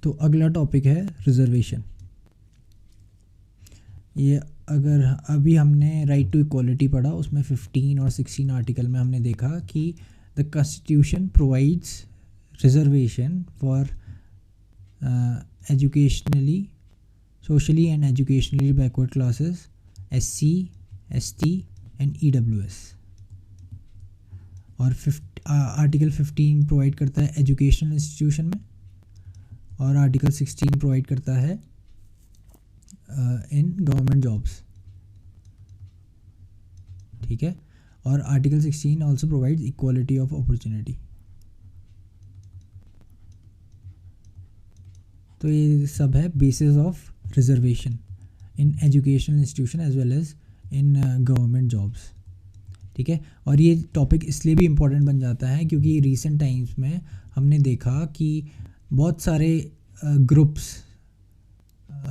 तो अगला टॉपिक है रिजर्वेशन। ये अगर अभी हमने राइट टू इक्वालिटी पढ़ा, उसमें 15 और 16 आर्टिकल में हमने देखा कि the constitution provides reservation for educationally, socially and educationally backward classes, SC, ST and EWS। और आर्टिकल 15 प्रोवाइड करता है एजुकेशनल इंस्टीट्यूशन में, और आर्टिकल 16 प्रोवाइड करता है इन गवर्नमेंट जॉब्स। ठीक है, और article 16 also provides equality of opportunity. तो ये सब है basis of reservation in educational institution as well as in government jobs. ठीक है, और ये टॉपिक इसलिए भी इम्पोर्टेंट बन जाता है क्योंकि रीसेंट टाइम्स में हमने देखा कि बहुत सारे ग्रुप्स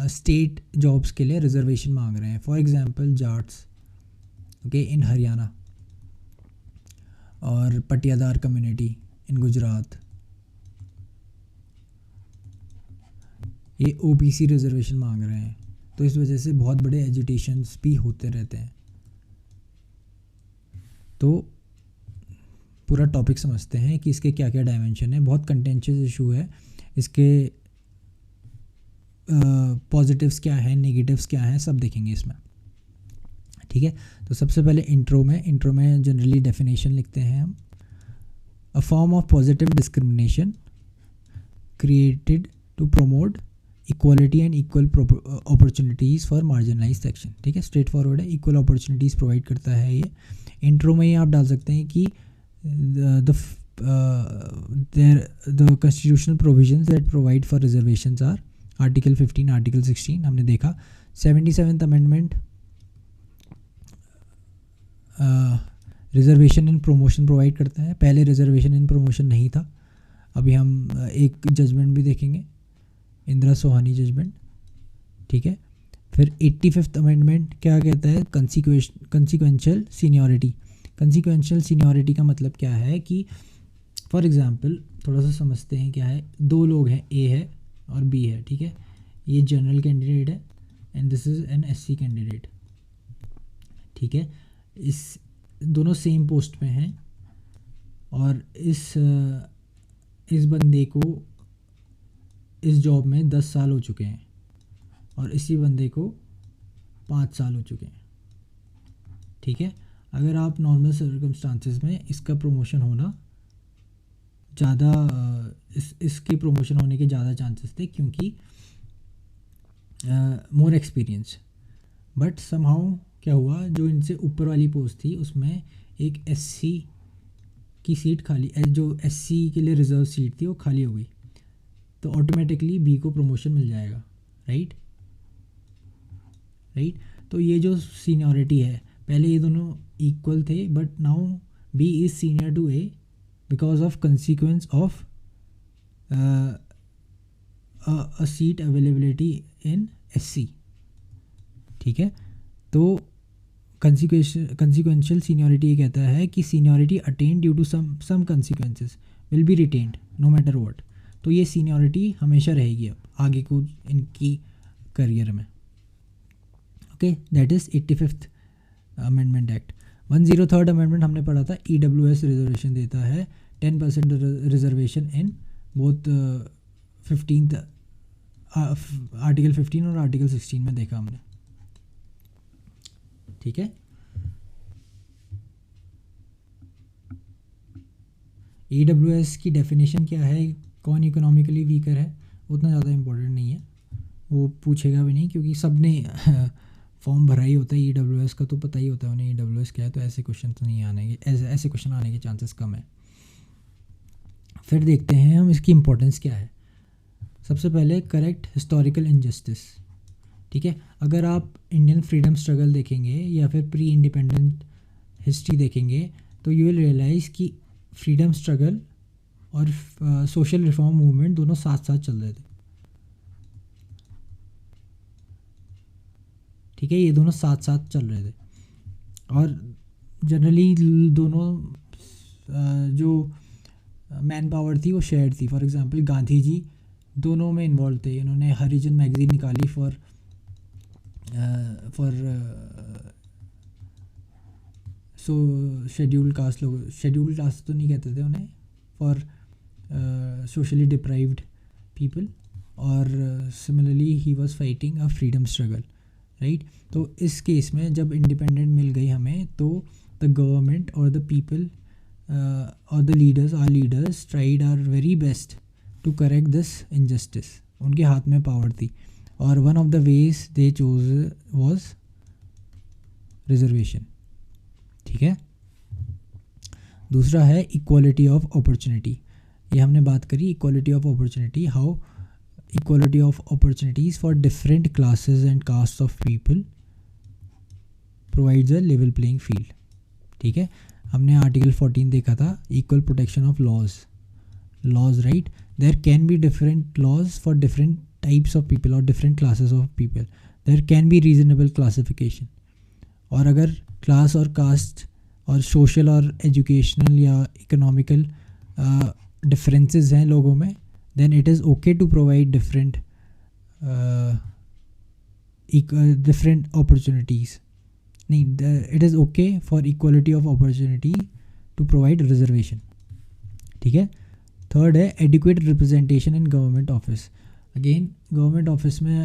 स्टेट जॉब्स के लिए रिजर्वेशन मांग रहे हैं। फॉर एग्जांपल जाट्स, ओके, इन हरियाणा, और पटियादार कम्युनिटी इन गुजरात, ये OBC रिजर्वेशन मांग रहे हैं। तो इस वजह से बहुत बड़े एजिटेशंस भी होते रहते हैं। तो पूरा टॉपिक समझते हैं कि इसके क्या क्या डायमेंशन है। बहुत कंटेंशियस इशू है, इसके पॉजिटिव्स क्या हैं, नेगेटिव्स क्या हैं, सब देखेंगे इसमें। ठीक है, तो सबसे पहले इंट्रो में जनरली डेफिनेशन लिखते हैं हम। A form of positive discrimination created to promote equality and equal opportunities for marginalise section. ठीक है, स्ट्रेट फॉरवर्ड है, इक्वल अपॉर्चुनिटीज़ प्रोवाइड करता है ये। इंट्रो में ही आप डाल सकते हैं कि the constitutional provisions that provide for reservations are article 15, article 16 हमने देखा। 77th amendment reservation in promotion provide करता है। पहले रिजर्वेशन इन प्रमोशन नहीं था। अभी हम एक जजमेंट भी देखेंगे, इंदिरा सोहानी जजमेंट। ठीक है, फिर 85th अमेंडमेंट क्या कहता है, कंसिक्वेंशियल सीनियरिटी। कंसिक्वेंशियल सीनियरिटी का मतलब क्या है कि फॉर एग्जांपल थोड़ा सा समझते हैं क्या है। दो लोग हैं, A है और B है। ठीक है, ये जनरल कैंडिडेट है and this is an SC candidate. ठीक है, इस दोनों सेम पोस्ट पे हैं और इस बंदे को इस जॉब में 10 साल हो चुके हैं और इसी बंदे को 5 साल हो चुके हैं। ठीक है, अगर आप नॉर्मल सर्कमस्टांसेस में इसका प्रमोशन होना ज़्यादा, इसके प्रमोशन होने के ज़्यादा चांसेस थे क्योंकि मोर एक्सपीरियंस। बट समहाउ क्या हुआ, जो इनसे ऊपर वाली पोस्ट थी उसमें एक SC की सीट खाली, जो SC के लिए रिजर्व सीट थी वो खाली हो गई, तो ऑटोमेटिकली B को प्रमोशन मिल जाएगा। राइट, तो ये जो सीनियरिटी है, पहले ये दोनों इक्वल थे but now B is senior to A because of consequence of a seat availability in SC। ठीक है, तो कंसिक्वेंशियल सीनियरिटी ये कहता है कि seniority attain due to some consequences will be retained no matter what. तो ये सीनियरिटी हमेशा रहेगी अब आगे को इनकी करियर में। Okay, that is 85th amendment act. 103rd amendment हमने पढ़ा था, EWS रिजर्वेशन देता है 10% reservation in both 15th article 15 और आर्टिकल 16 में देखा हमने। ठीक है, EWS की डेफिनेशन क्या है, कौन इकोनॉमिकली वीकर है, उतना ज़्यादा इम्पोर्टेंट नहीं है, वो पूछेगा भी नहीं क्योंकि सब ने फॉर्म भरा ही होता है EWS का, तो पता ही होता है उन्हें EWS क्या है। तो ऐसे क्वेश्चन तो नहीं आने के, ऐसे क्वेश्चन आने के चांसेस कम है। फिर देखते हैं हम इसकी इम्पोर्टेंस क्या है। सबसे पहले करेक्ट हिस्टोरिकल इनजस्टिस। ठीक है, अगर आप इंडियन फ्रीडम स्ट्रगल देखेंगे या फिर प्री इंडिपेंडेंट हिस्ट्री देखेंगे तो यू विल रियलाइज़ कि फ्रीडम स्ट्रगल और सोशल रिफॉर्म मूवमेंट दोनों साथ साथ चल रहे थे। ठीक है, ये दोनों साथ साथ चल रहे थे और जनरली दोनों जो मैन पावर थी वो शेयर थी। फॉर एग्जांपल गांधी जी दोनों में इन्वॉल्व थे। इन्होंने हरिजन मैगज़ीन निकाली फॉर सो शेड्यूल्ड कास्ट लोग, शेड्यूल्ड कास्ट तो नहीं कहते थे उन्हें, फॉर सोशली डिप्राइव्ड पीपल। और similarly he was fighting a freedom struggle, right. तो इस केस में जब इंडिपेंडेंट मिल गई हमें, तो द गवर्नमेंट और द पीपल और the leaders, our leaders tried our very best to correct this injustice. उनके हाथ में पावर थी, और one of the ways they chose was reservation, ठीक है। दूसरा है इक्वालिटी ऑफ अपॉर्चुनिटी। ये हमने बात करी, equality of opportunity, how equality of opportunities for different classes and caste of people provides a level playing field, ठीक है। हमने आर्टिकल 14 देखा था, equal protection of laws, right. There can be different laws for different types of people और different classes of people, there can be reasonable classification. और अगर class और cast और सोशल और एजुकेशनल या इकोनॉमिकल डिफरेंसेस हैं लोगों में, then it is okay to provide different opportunities. नहीं, it is okay for equality of opportunity to provide reservation, ठीक है। थर्ड है adequate representation in government office. Again, government office में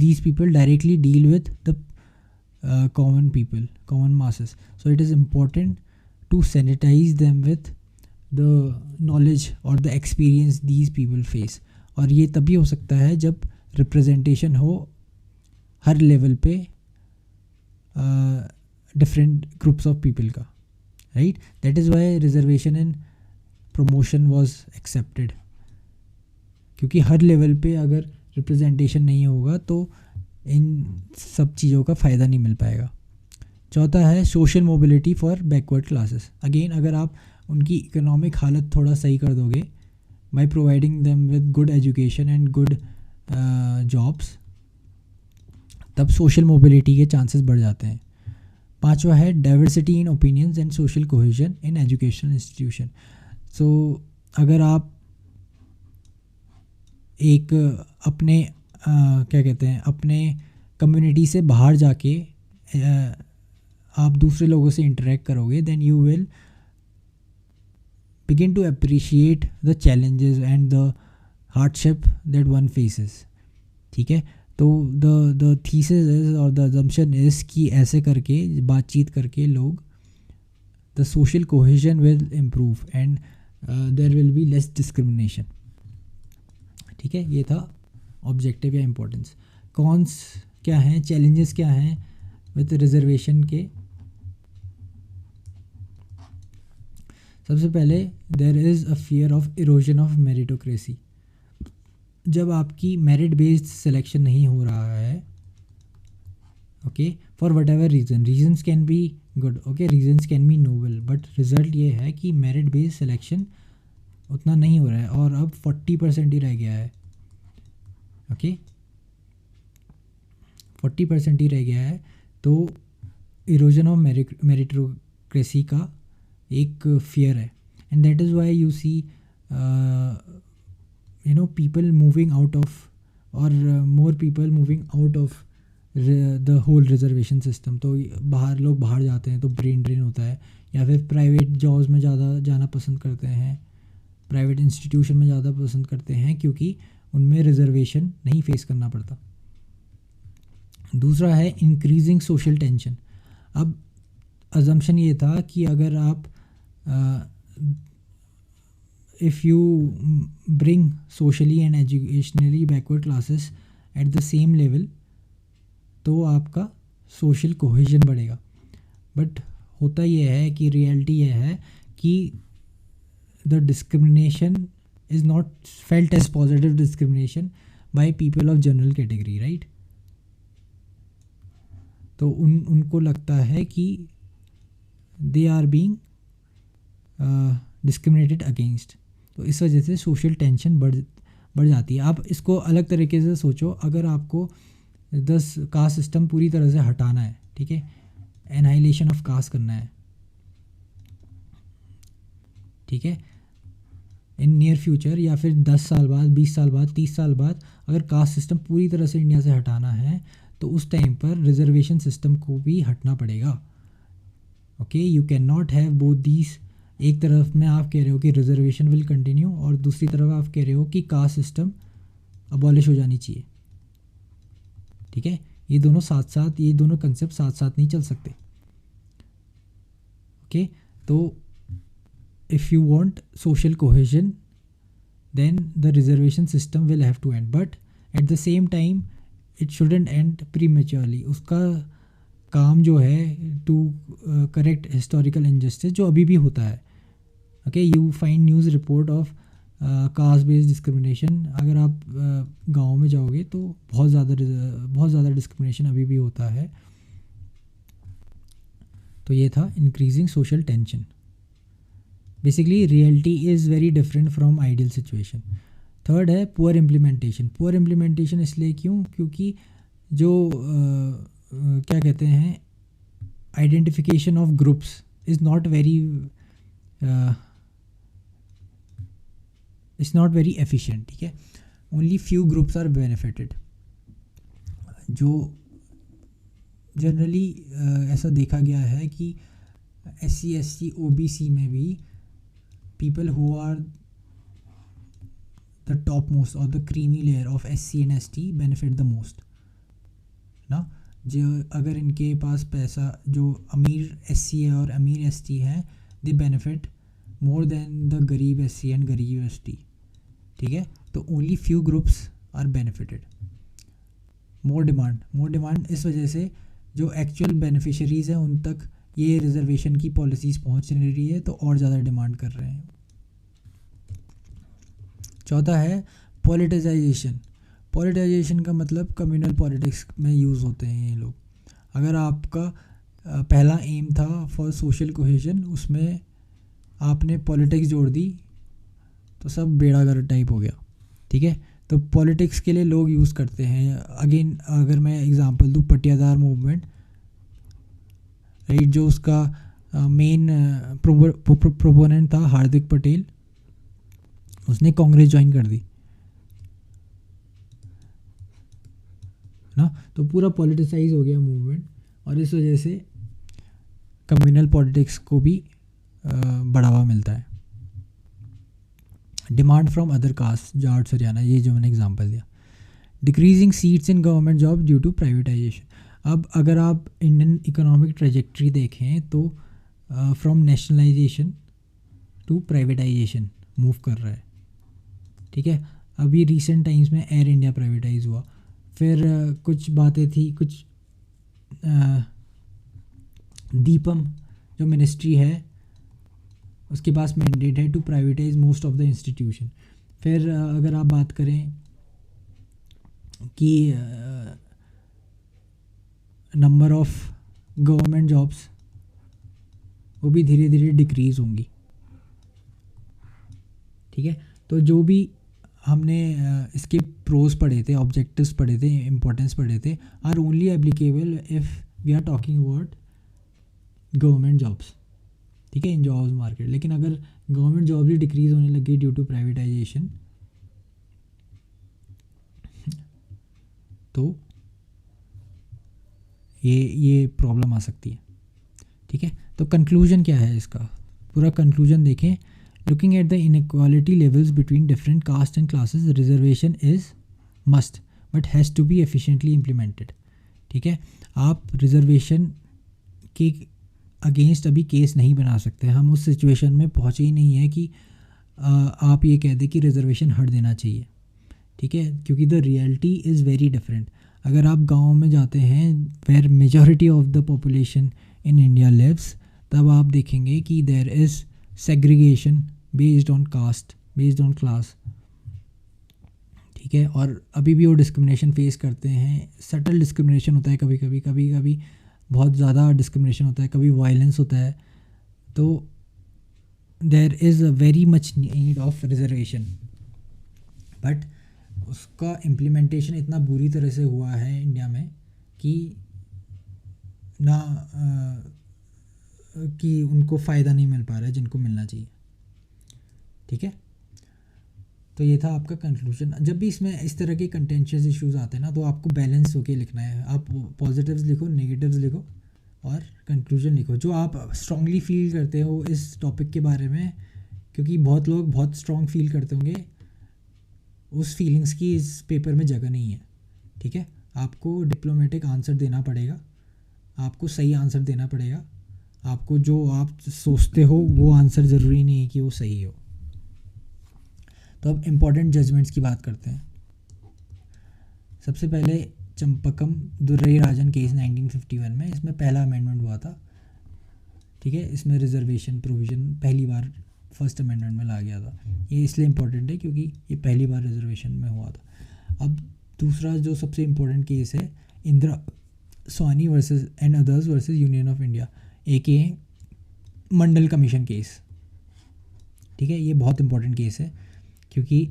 these people directly deal with the common people, common masses. So it is important to sanitize them with the knowledge और the experience these people face. और ये तभी हो सकता है जब representation हो हर लेवल पे डिफरेंट ग्रुप्स ऑफ पीपल का, right. That is Y reservation in promotion was accepted, क्योंकि हर लेवल पे अगर रिप्रेजेंटेशन नहीं होगा तो इन सब चीज़ों का फ़ायदा नहीं मिल पाएगा। चौथा है social mobility for backward classes. Again, अगर आप उनकी इकोनॉमिक हालत थोड़ा सही कर दोगे by providing them with good education and good jobs, तब सोशल मोबिलिटी के चांसेस बढ़ जाते हैं। पांचवा है diversity in opinions and social cohesion in educational institution. So अगर आप एक अपने क्या कहते हैं, अपने कम्युनिटी से बाहर जाके आप दूसरे लोगों से इंटरेक्ट करोगे, then you will begin to appreciate the challenges and the hardship that one faces, ठीक है। तो the thesis is और the assumption is कि ऐसे करके बातचीत करके लोग the social cohesion will improve and there will be less discrimination, ठीक है। ये था ऑब्जेक्टिव या इम्पोर्टेंस। कॉन्स क्या हैं, चैलेंजेस क्या हैं विद रिजर्वेशन के। सबसे पहले there is a fear of erosion of meritocracy. जब आपकी मेरिट बेस्ड सिलेक्शन नहीं हो रहा है, okay, for whatever reasons can be good, okay, reasons can be noble, but result ये है कि मेरिट बेस्ड सिलेक्शन उतना नहीं हो रहा है और अब 40% ही रह गया है, ओके, 40% ही रह गया है। तो इरोजन ऑफ मेरिटोक्रेसी का एक फियर है, and that is why you see people moving out of और more people moving out of the whole reservation system. तो लोग बाहर जाते हैं तो ब्रेन ड्रेन होता है, या फिर प्राइवेट जॉब्स में ज़्यादा जाना पसंद करते हैं, प्राइवेट इंस्टीट्यूशन में ज़्यादा पसंद करते हैं, क्योंकि उनमें रिजर्वेशन नहीं फेस करना पड़ता। दूसरा है इंक्रीजिंग सोशल टेंशन। अब अजम्पशन ये था कि अगर आप if you bring socially and educationally backward classes at the same level, तो आपका social cohesion बढ़ेगा। बट होता ये है कि रियलिटी ये है कि the discrimination is not felt as positive discrimination by people of general category, right? तो उनको लगता है कि they are being discriminated against. तो इस वजह से सोशल टेंशन बढ़ जाती है। आप इसको अलग तरीके से सोचो, अगर आपको कास्ट सिस्टम पूरी तरह से हटाना है, ठीक है, एनाइलेशन ऑफ कास्ट करना है, ठीक है, इन नियर फ्यूचर या फिर 10 साल बाद, 20 साल बाद, 30 साल बाद अगर कास्ट सिस्टम पूरी तरह से इंडिया से हटाना है तो उस टाइम पर रिजर्वेशन सिस्टम को भी हटना पड़ेगा। Okay, you can not have both these. एक तरफ में आप कह रहे हो कि रिजर्वेशन विल कंटिन्यू और दूसरी तरफ आप कह रहे हो कि कास्ट सिस्टम अबॉलिश हो जानी चाहिए। ठीक है, ये दोनों साथ साथ, ये दोनों कंसेप्ट साथ साथ नहीं चल सकते। ओके, तो if you want social cohesion then the reservation system will have to end, but at the same time it shouldn't end prematurely। उसका काम जो है to correct historical injustice जो अभी भी होता है। Okay, you find news report of caste based discrimination. अगर आप गाँव में जाओगे तो बहुत ज़्यादा डिस्क्रिमिनेशन अभी भी होता है। तो ये था increasing social tension. Basically reality is very different from ideal situation. Third है पुअर इम्प्लीमेंटेशन। पुअर इम्प्लीमेंटेशन इसलिए क्यों, क्योंकि जो क्या कहते हैं, identification of groups is not very efficient. ठीक है, only few groups are benefited. जो जनरली ऐसा देखा गया है कि SC ST OBC में भी people who are the topmost or the creamy layer of SC and ST benefit the most ना। जो अगर इनके पास पैसा, जो अमीर SC है और अमीर ST है, they benefit more than the गरीब SC and गरीब ST। ठीक है, तो only few groups are benefited। more demand इस वजह से जो एक्चुअल बेनिफिशरीज़ हैं उन तक ये रिजर्वेशन की पॉलिसीज़ पहुंच नहीं रही है, तो और ज़्यादा डिमांड कर रहे हैं। चौथा है पॉलिटिसाइजेशन। पॉलिटिसाइजेशन का मतलब कम्युनल पॉलिटिक्स में यूज़ होते हैं ये लोग। अगर आपका पहला एम था फॉर सोशल कोहेजन, उसमें आपने पॉलिटिक्स जोड़ दी तो सब बेड़ा गर्क टाइप हो गया। ठीक है, तो पॉलिटिक्स के लिए लोग यूज़ करते हैं। अगेन अगर मैं एग्जांपल दूँ, पटियादार मूवमेंट, राइट, जो उसका मेन प्रोपोनेंट था हार्दिक पटेल, उसने कांग्रेस ज्वाइन कर दी ना। तो पूरा पॉलिटिसाइज हो गया मूवमेंट, और इस वजह से कम्युनल पॉलिटिक्स को भी बढ़ावा मिलता है। Demand from other caste, Jat Haryana, ये जो मैंने एग्जांपल दिया। Decreasing seats in government job due to privatisation. अब अगर आप इंडियन इकोनॉमिक ट्रेजेक्ट्री देखें तो from nationalisation to privatisation move कर रहा है। ठीक है, अभी रिसेंट टाइम्स में एयर इंडिया प्राइवेटाइज हुआ, फिर कुछ बातें थी, कुछ दीपम जो मिनिस्ट्री है उसके पास मैंडेट है to privatise most of the institution. फिर अगर आप बात करें कि नंबर ऑफ गवर्नमेंट जॉब्स, वो भी धीरे धीरे डिक्रीज़ होंगी। ठीक है, तो जो भी हमने इसके प्रोज पढ़े थे, ऑब्जेक्टिव्स पढ़े थे, इम्पोर्टेंस पढ़े थे, are only applicable if we are talking about government jobs. ठीक है, इन जॉब्स मार्केट। लेकिन अगर गवर्नमेंट जॉब ही डिक्रीज़ होने लगी ड्यू टू प्राइवेटाइजेशन, तो ये प्रॉब्लम आ सकती है। ठीक है, तो कंक्लूजन क्या है इसका, पूरा कंक्लूजन देखें। Looking at the inequality levels between different caste and classes, reservation is must but has to be efficiently implemented. ठीक है, आप रिजर्वेशन के अगेंस्ट अभी केस नहीं बना सकते। हम उस सिचुएशन में पहुँचे ही नहीं है कि आप ये कह दें कि रिजर्वेशन हट देना चाहिए। ठीक है, क्योंकि the reality is very different. अगर आप गाँव में जाते हैं where majority of the population in India lives, तब आप देखेंगे कि there is segregation based on caste, based on class. ठीक है, और अभी भी वो डिस्क्रिमिनेशन फेस करते हैं। सटल डिस्क्रिमिनेशन होता है, कभी कभी बहुत ज़्यादा डिस्क्रिमिनेशन होता है, कभी वायलेंस होता है। तो there is a very much need of reservation, but उसका इम्प्लीमेंटेशन इतना बुरी तरह से हुआ है इंडिया में कि ना कि उनको फ़ायदा नहीं मिल पा रहा है जिनको मिलना चाहिए। ठीक है, तो ये था आपका कंक्लूजन। जब भी इसमें इस तरह के कंटेंशियस इश्यूज आते हैं ना, तो आपको बैलेंस होके लिखना है। आप पॉजिटिव्स लिखो, नेगेटिव्स लिखो और कंक्लूजन लिखो, जो आप स्ट्रांगली फील करते हो इस टॉपिक के बारे में, क्योंकि बहुत लोग बहुत स्ट्रांग फील करते होंगे, उस फीलिंग्स की इस पेपर में जगह नहीं है। ठीक है, आपको डिप्लोमेटिक आंसर देना पड़ेगा, आपको सही आंसर देना पड़ेगा, आपको जो आप सोचते हो वो आंसर ज़रूरी नहीं है कि वो सही हो। तो अब इम्पॉर्टेंट जजमेंट्स की बात करते हैं। सबसे पहले चंपकम दुर्रई राजन केस 1951 में, इसमें पहला अमेंडमेंट हुआ था। ठीक है, इसमें रिजर्वेशन प्रोविज़न पहली बार फर्स्ट अमेंडमेंट में ला गया था। ये इसलिए इम्पोर्टेंट है क्योंकि ये पहली बार रिजर्वेशन में हुआ था। अब दूसरा जो सबसे इम्पोर्टेंट केस है, Indira Swani versus and others versus union of India, AKA Mandal commission case. ठीक है, ये बहुत इंपॉर्टेंट केस है क्योंकि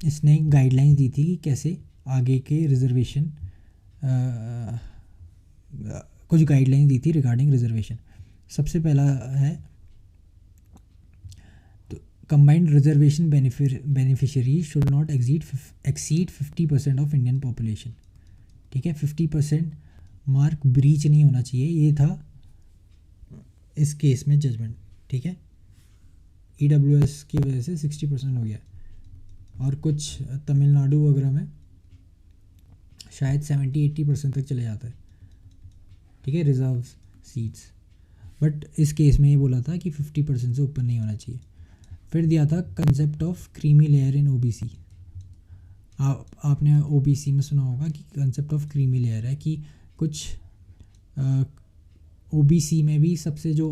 इसने गाइडलाइंस दी थी कि कैसे आगे के रिजर्वेशन, कुछ गाइडलाइंस दी थी रिगार्डिंग रिजर्वेशन। सबसे पहला है तो combined reservation beneficiary should not exceed 50% of Indian population. ठीक है, 50% मार्क ब्रीच नहीं होना चाहिए, ये था इस केस में जजमेंट। ठीक है, EWS की वजह से 60% हो गया, और कुछ तमिलनाडु वगैरह में शायद 70-80% तक चले जाता है। ठीक है, रिजर्व सीट्स, बट इस केस में ये बोला था कि 50% से ऊपर नहीं होना चाहिए। फिर दिया था concept of creamy layer in OBC। आपने OBC में सुना होगा कि कंसेप्ट ऑफ क्रीमी लेयर है कि कुछ OBC में भी सबसे जो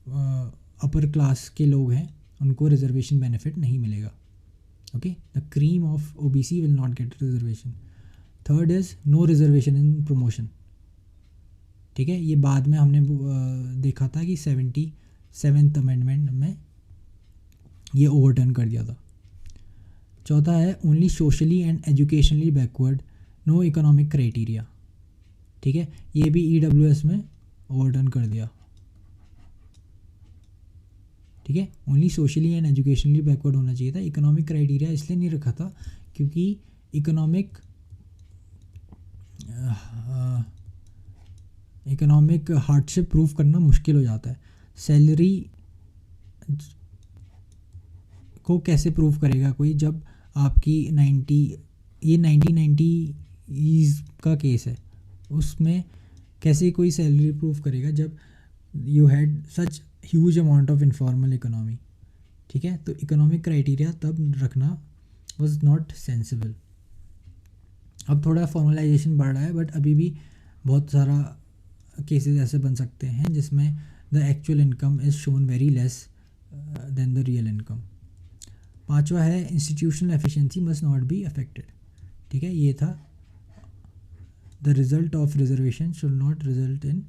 अपर क्लास के लोग हैं उनको रिजर्वेशन बेनिफिट नहीं मिलेगा। Okay, the cream of OBC will not get reservation. Third is no reservation in promotion. ठीक है, ये बाद में हमने देखा था कि 77th अमेंडमेंट में ये ओवरटर्न कर दिया था। चौथा है only socially and educationally backward, no economic criteria. ठीक है, ये भी EWS में ओवरटर्न कर दिया। ठीक है, only socially and educationally backward होना चाहिए था। इकोनॉमिक क्राइटेरिया इसलिए नहीं रखा था क्योंकि इकोनॉमिक हार्डशिप प्रूव करना मुश्किल हो जाता है। सैलरी को कैसे प्रूव करेगा कोई, जब आपकी 1990 का केस है, उसमें कैसे कोई सैलरी प्रूव करेगा जब you had such huge amount of informal economy. ठीक है, तो इकोनॉमिक क्राइटेरिया तब रखना वाज नॉट सेंसिबल। अब थोड़ा फॉर्मलाइजेशन बढ़ रहा है, बट अभी भी बहुत सारा केसेस ऐसे बन सकते हैं जिसमें the actual income is shown very less than the real income. पांचवा है institutional efficiency must not be affected. ठीक है, ये था the result of reservation should not result in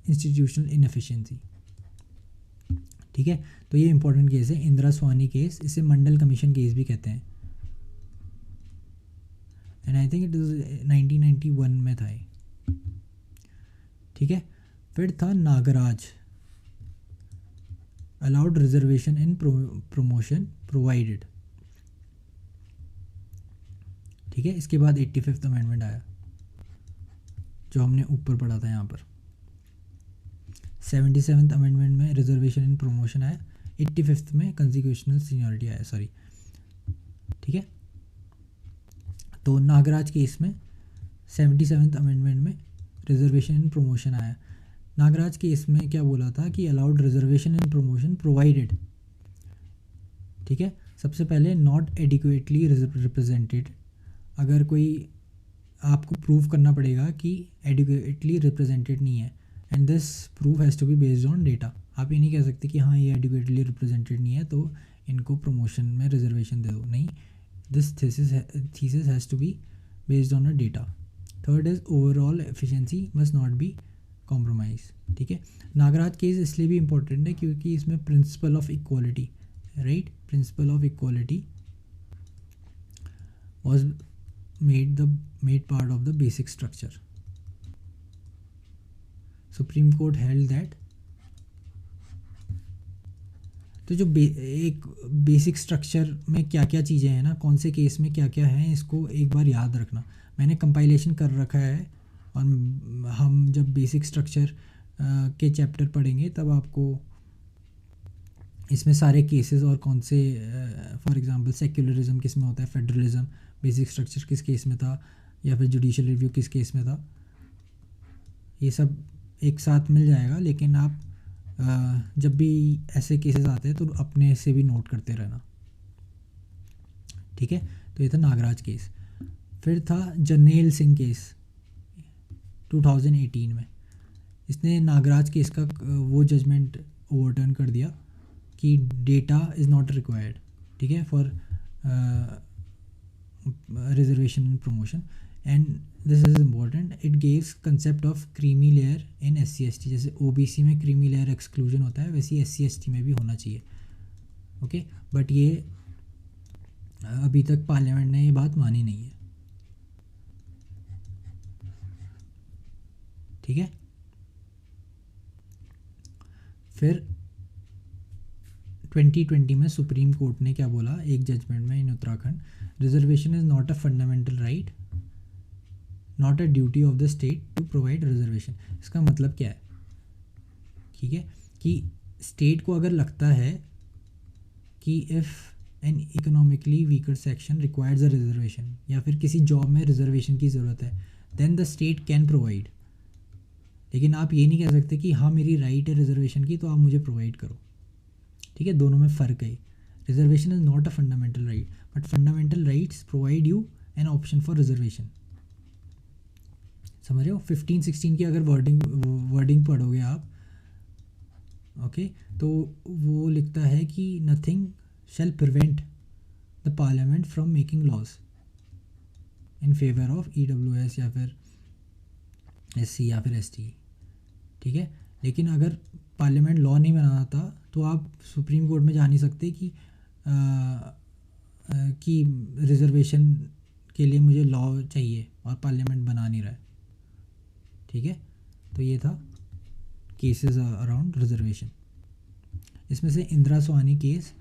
institutional inefficiency. ठीक है, तो ये इंपॉर्टेंट केस है, इंदिरा स्वानी केस, इसे मंडल कमीशन केस भी कहते हैं, and I think it is 1991 में था ये। ठीक है, फिर था Nagaraj, allowed reservation in promotion provided. ठीक है, इसके बाद 85th अमेंडमेंट आया जो हमने ऊपर पढ़ा था यहाँ पर। 77th अमेंडमेंट में रिजर्वेशन इन प्रमोशन आया, 85th में कंसिक्यूशनल सीनियरिटी आया, सॉरी। ठीक है, तो नागराज केस में 77th अमेंडमेंट में रिजर्वेशन इन प्रमोशन आया। नागराज केस में क्या बोला था कि allowed reservation in promotion provided. ठीक है, सबसे पहले नॉट एडिक्वेटली रिप्रेजेंटेड, अगर कोई आपको प्रूव करना पड़ेगा कि एडिक्वेटली रिप्रेजेंटेड नहीं है, and this proof has to be based on data. आप ये नहीं कह सकते कि हाँ ये एडिक्वेटली रिप्रेजेंटेड नहीं है तो इनको प्रमोशन में रिजर्वेशन दे दो, नहीं, this thesis has to be based on a data. Third is overall efficiency must not be compromise. ठीक है, नागराज केस इसलिए भी इम्पोर्टेंट है क्योंकि इसमें principle of equality, right, principle of equality was made part of the basic structure. Supreme Court held that तो जो एक बेसिक स्ट्रक्चर में क्या क्या चीज़ें हैं ना, कौन से केस में क्या क्या हैं, इसको एक बार याद रखना। मैंने कंपाइलेशन कर रखा है, और हम जब बेसिक स्ट्रक्चर के चैप्टर पढ़ेंगे तब आपको इसमें सारे केसेस और कौन से, फॉर एग्जांपल सेक्युलरिज्म किस में होता है, फेडरलिज्म बेसिक स्ट्रक्चर किस केस में था, या फिर जुडिशियल रिव्यू किस केस में था, ये सब एक साथ मिल जाएगा। लेकिन आप जब भी ऐसे केसेस आते हैं तो अपने से भी नोट करते रहना, ठीक है। तो ये था नागराज केस। फिर था जर्नैल सिंह केस 2018 में। इसने नागराज केस का वो जजमेंट ओवरटर्न कर दिया कि डेटा इज़ नॉट रिक्वायर्ड, ठीक है, for reservation and promotion. And this is important, it gives concept of creamy layer in SC/ST। जैसे OBC में क्रीमी लेयर एक्सक्लूजन होता है, वैसे ही SC/ST में भी होना चाहिए, ओके। बट ये अभी तक पार्लियामेंट ने ये बात मानी नहीं है, ठीक है। फिर 2020 में सुप्रीम कोर्ट ने क्या बोला एक जजमेंट में in Uttarakhand, reservation is not a fundamental right, not a duty of the state to provide reservation. इसका मतलब क्या है, ठीक है, कि स्टेट को अगर लगता है कि if an economically weaker section requires a reservation, या फिर किसी जॉब में रिजर्वेशन की ज़रूरत है, then the state can provide. लेकिन आप ये नहीं कह सकते कि हाँ मेरी राइट है रिजर्वेशन की तो आप मुझे प्रोवाइड करो, ठीक है। दोनों में फ़र्क है। Reservation is not a fundamental right, but fundamental rights provide you an option for reservation. समझ रहे हो? 15-16 की अगर वर्डिंग पढ़ोगे आप, ओके, तो वो लिखता है कि nothing shall prevent the parliament from making laws in favour of EWS या फिर SC या फिर ST, ठीक है। लेकिन अगर पार्लियामेंट लॉ नहीं बनाता तो आप सुप्रीम कोर्ट में जा नहीं सकते कि रिजर्वेशन के लिए मुझे लॉ चाहिए और पार्लियामेंट बना नहीं रहा है, ठीक है। तो ये था केसेस अराउंड रिजर्वेशन। इसमें से इंदिरा सोहानी केस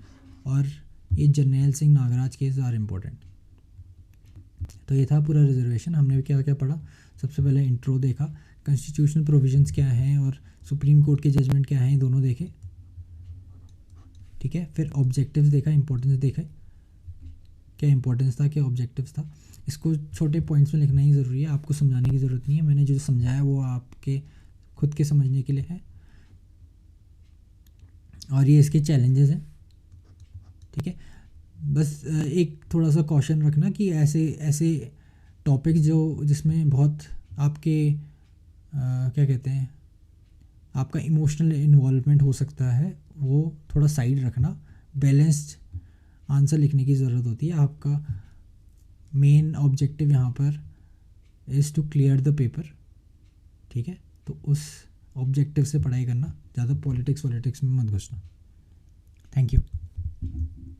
और ये Jarnail Singh Nagaraj case are important. तो ये था पूरा रिजर्वेशन। हमने क्या क्या पढ़ा, सबसे पहले इंट्रो देखा, कॉन्स्टिट्यूशनल प्रोविजंस क्या हैं और सुप्रीम कोर्ट के जजमेंट क्या हैं, ये दोनों देखे, ठीक है। फिर ऑब्जेक्टिव्स देखा, इंपॉर्टेंस देखा, क्या इंपॉर्टेंस था क्या ऑब्जेक्टिव्स था। इसको छोटे पॉइंट्स में लिखना ही ज़रूरी है, आपको समझाने की ज़रूरत नहीं है। मैंने जो समझाया वो आपके खुद के समझने के लिए है, और ये इसके चैलेंजेस हैं, ठीक है। बस एक थोड़ा सा कॉशन रखना कि ऐसे ऐसे टॉपिक जो जिसमें बहुत आपके क्या कहते हैं, आपका इमोशनल इन्वॉल्वमेंट हो सकता है, वो थोड़ा साइड रखना। बैलेंस्ड आंसर लिखने की ज़रूरत होती है। आपका मेन ऑब्जेक्टिव यहाँ पर is to clear the paper, ठीक है। तो उस ऑब्जेक्टिव से पढ़ाई करना, ज़्यादा पॉलिटिक्स में मत घुसना। Thank you.